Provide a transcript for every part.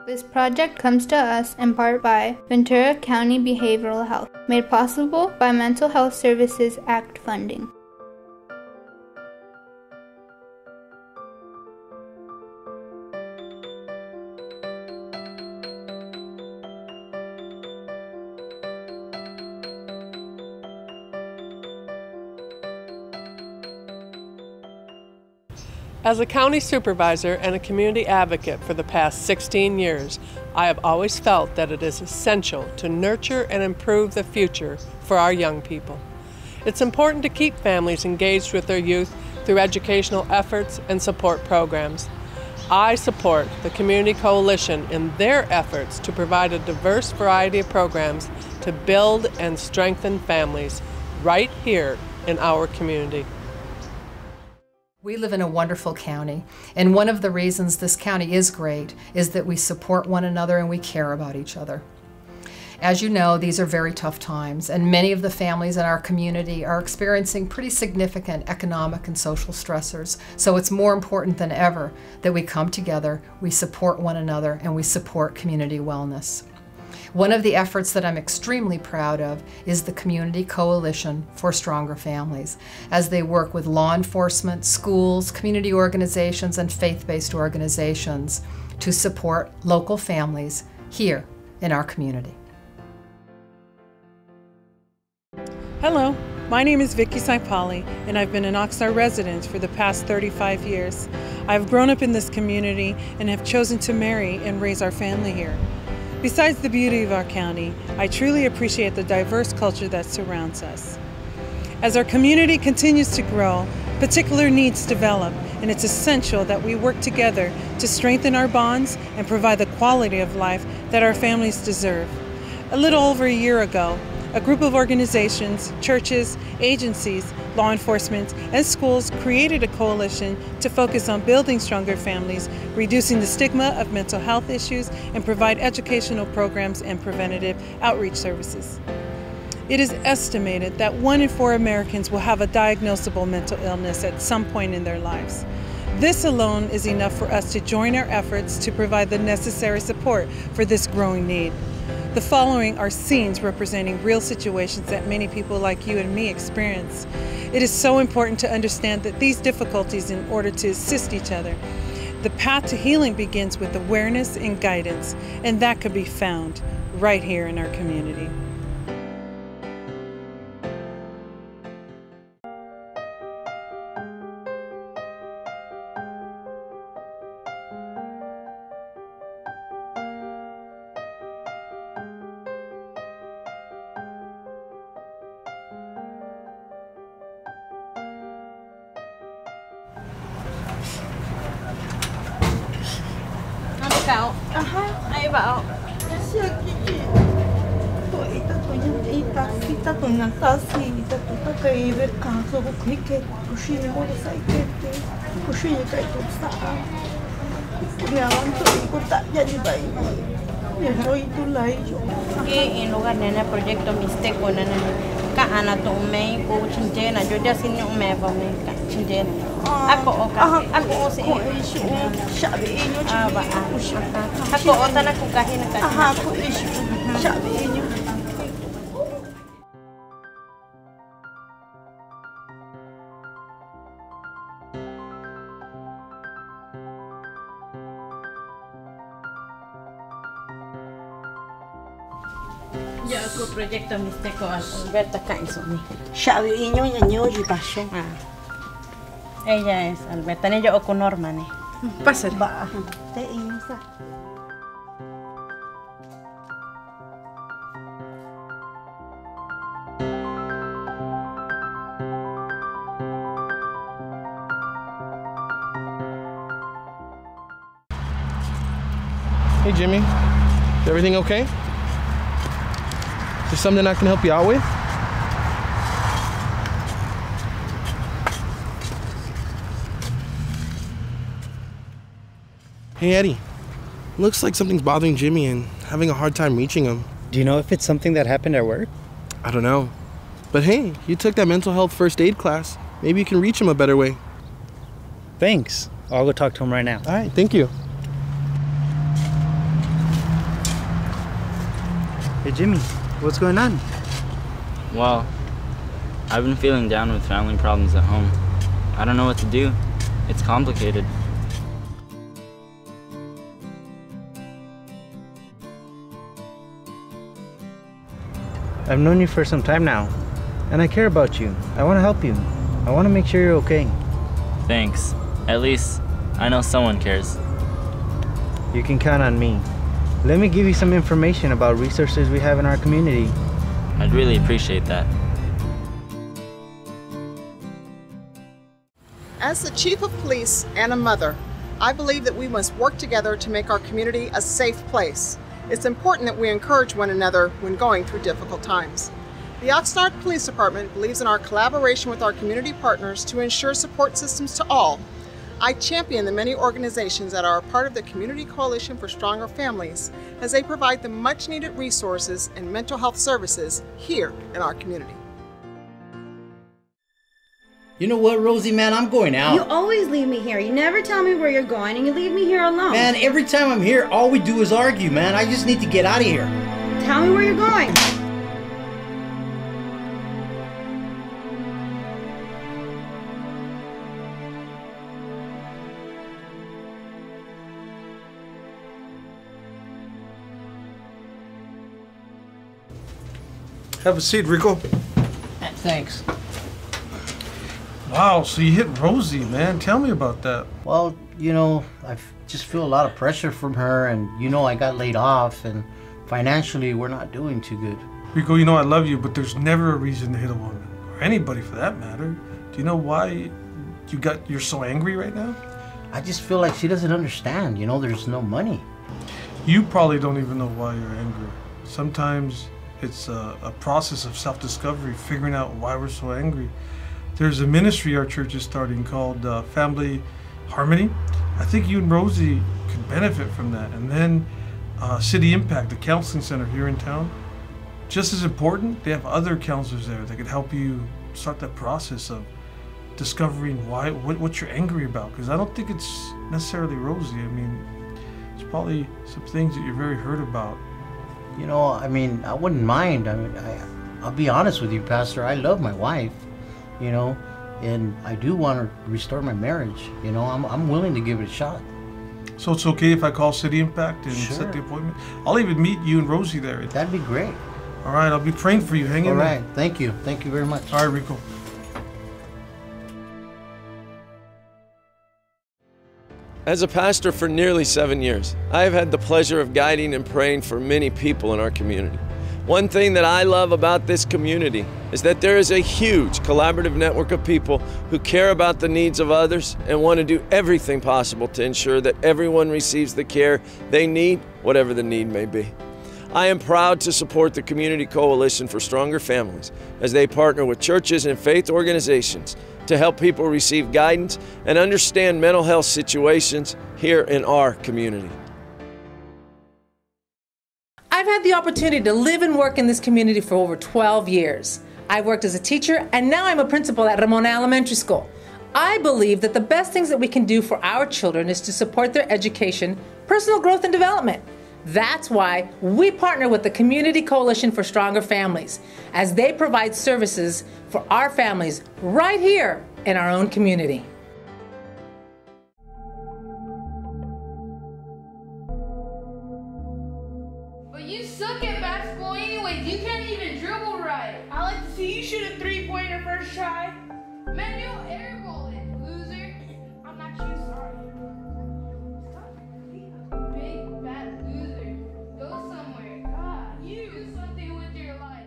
This project comes to us in part by Ventura County Behavioral Health, made possible by Mental Health Services Act funding. As a county supervisor and a community advocate for the past 16 years, I have always felt that it is essential to nurture and improve the future for our young people. It's important to keep families engaged with their youth through educational efforts and support programs. I support the Community Coalition in their efforts to provide a diverse variety of programs to build and strengthen families right here in our community. We live in a wonderful county, and one of the reasons this county is great is that we support one another and we care about each other. As you know, these are very tough times, and many of the families in our community are experiencing pretty significant economic and social stressors. So it's more important than ever that we come together, we support one another, and we support community wellness. One of the efforts that I'm extremely proud of is the Community Coalition for Stronger Families, as they work with law enforcement, schools, community organizations, and faith-based organizations to support local families here in our community. Hello, my name is Vicki St. Pauli, and I've been an Oxnard resident for the past 35 years. I've grown up in this community and have chosen to marry and raise our family here. Besides the beauty of our county, I truly appreciate the diverse culture that surrounds us. As our community continues to grow, particular needs develop, and it's essential that we work together to strengthen our bonds and provide the quality of life that our families deserve. A little over a year ago, a group of organizations, churches, agencies, law enforcement, and schools created a coalition to focus on building stronger families, reducing the stigma of mental health issues, and provide educational programs and preventative outreach services. It is estimated that 1 in 4 Americans will have a diagnosable mental illness at some point in their lives. This alone is enough for us to join our efforts to provide the necessary support for this growing need. The following are scenes representing real situations that many people like you and me experience. It is so important to understand that these difficulties in order to assist each other. The path to healing begins with awareness and guidance, and that can be found right here in our community. Cậu, ai bảo? En lugar nena proyecto misteko nena ka ana to me ko chinjena yo ya sin me va me ka chinjena ako o si shabi inyo ba ako o tana ko kahin ka ako issue shabi inyo. Yo ko proyecto misteko Alberta Kaisoni. Shabi inyo nyo y pasó. Ella es Alberta, ni yo o con Norman. Pásale. Va. Te insa. Hey Jimmy, is everything okay? Is there something I can help you out with? Hey Eddie, looks like something's bothering Jimmy and having a hard time reaching him. Do you know if it's something that happened at work? I don't know. But hey, you took that mental health first aid class. Maybe you can reach him a better way. Thanks. I'll go talk to him right now. All right, thank you. Hey Jimmy, what's going on? Well, I've been feeling down with family problems at home. I don't know what to do. It's complicated. I've known you for some time now, and I care about you. I want to help you. I want to make sure you're okay. Thanks. At least, I know someone cares. You can count on me. Let me give you some information about resources we have in our community. I'd really appreciate that. As the chief of police and a mother, I believe that we must work together to make our community a safe place. It's important that we encourage one another when going through difficult times. The Oxnard Police Department believes in our collaboration with our community partners to ensure support systems to all. I champion the many organizations that are a part of the Community Coalition for Stronger Families as they provide the much needed resources and mental health services here in our community. You know what, Rosie, man, I'm going out. You always leave me here. You never tell me where you're going and you leave me here alone. Man, every time I'm here, all we do is argue, man. I just need to get out of here. Tell me where you're going. Have a seat, Rico. Thanks. Wow, so you hit Rosie, man. Tell me about that. Well, you know, I just feel a lot of pressure from her, and you know I got laid off, and financially we're not doing too good. Rico, you know I love you, but there's never a reason to hit a woman, or anybody for that matter. Do you know why you're so angry right now? I just feel like she doesn't understand, you know, there's no money. You probably don't even know why you're angry. Sometimes it's a process of self-discovery, figuring out why we're so angry. There's a ministry our church is starting called Family Harmony. I think you and Rosie could benefit from that. And then City Impact, the counseling center here in town. Just as important, they have other counselors there that could help you start that process of discovering what you're angry about. Because I don't think it's necessarily Rosie. I mean, there's probably some things that you're very hurt about. You know, I mean, I wouldn't mind. I mean, I'll be honest with you, Pastor. I love my wife, you know, and I do want to restore my marriage. You know, I'm willing to give it a shot. So it's okay if I call City Impact and set the appointment? I'll even meet you and Rosie there. That'd be great. All right, I'll be praying for you. Hang in there. All right, thank you. Thank you very much. All right, Rico. As a pastor for nearly 7 years, I have had the pleasure of guiding and praying for many people in our community. One thing that I love about this community is that there is a huge collaborative network of people who care about the needs of others and want to do everything possible to ensure that everyone receives the care they need, whatever the need may be. I am proud to support the Community Coalition for Stronger Families as they partner with churches and faith organizations to help people receive guidance and understand mental health situations here in our community. I've had the opportunity to live and work in this community for over 12 years. I worked as a teacher, and now I'm a principal at Ramona Elementary School. I believe that the best things that we can do for our children is to support their education, personal growth, and development. That's why we partner with the Community Coalition for Stronger Families, as they provide services for our families right here in our own community. But you suck at basketball anyways. You can't even dribble right. I like to see you shoot a three-pointer first try. Man, you airball it, loser. I'm not you, sorry. Big fat loser. Go somewhere. God, you do something with your life.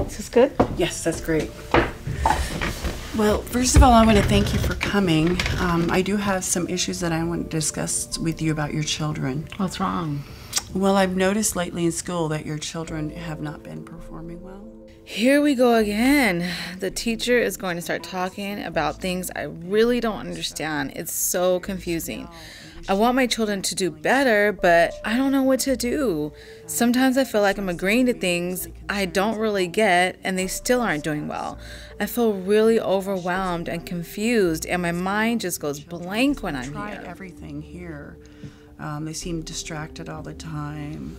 Is this good? Yes, that's great. Well, first of all, I want to thank you for coming. I do have some issues that I want to discuss with you about your children. What's wrong? Well, I've noticed lately in school that your children have not been performing well. Here we go again. The teacher is going to start talking about things I really don't understand. It's so confusing. I want my children to do better, but I don't know what to do. Sometimes I feel like I'm agreeing to things I don't really get, and they still aren't doing well. I feel really overwhelmed and confused, and my mind just goes blank when I'm here. Tried everything here. They seem distracted all the time.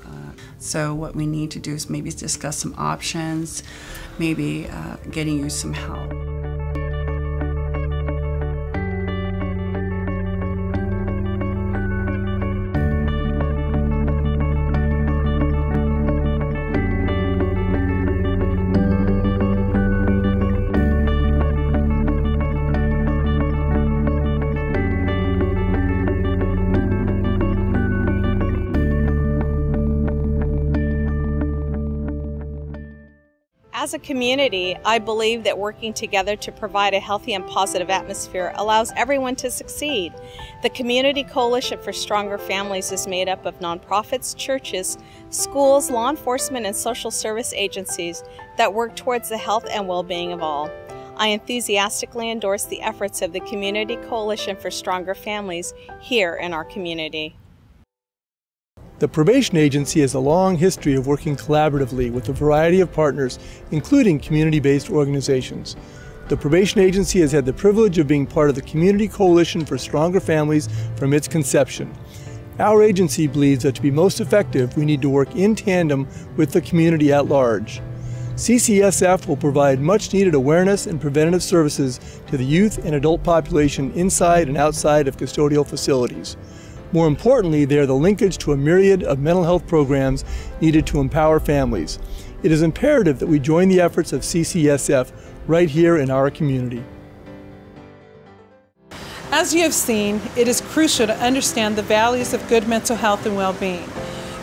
So what we need to do is maybe discuss some options, maybe getting you some help. As a community, I believe that working together to provide a healthy and positive atmosphere allows everyone to succeed. The Community Coalition for Stronger Families is made up of nonprofits, churches, schools, law enforcement, and social service agencies that work towards the health and well-being of all. I enthusiastically endorse the efforts of the Community Coalition for Stronger Families here in our community. The Probation Agency has a long history of working collaboratively with a variety of partners, including community-based organizations. The Probation Agency has had the privilege of being part of the Community Coalition for Stronger Families from its conception. Our agency believes that to be most effective, we need to work in tandem with the community at large. Ccsf will provide much-needed awareness and preventative services to the youth and adult population inside and outside of custodial facilities. More importantly, they are the linkage to a myriad of mental health programs needed to empower families. It is imperative that we join the efforts of Ccsf right here in our community. As you have seen, it is crucial to understand the values of good mental health and well-being.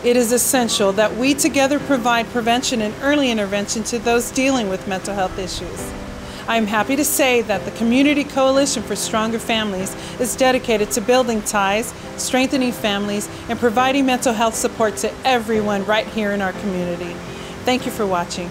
It is essential that we together provide prevention and early intervention to those dealing with mental health issues. I am happy to say that the Community Coalition for Stronger Families is dedicated to building ties, strengthening families, and providing mental health support to everyone right here in our community. Thank you for watching.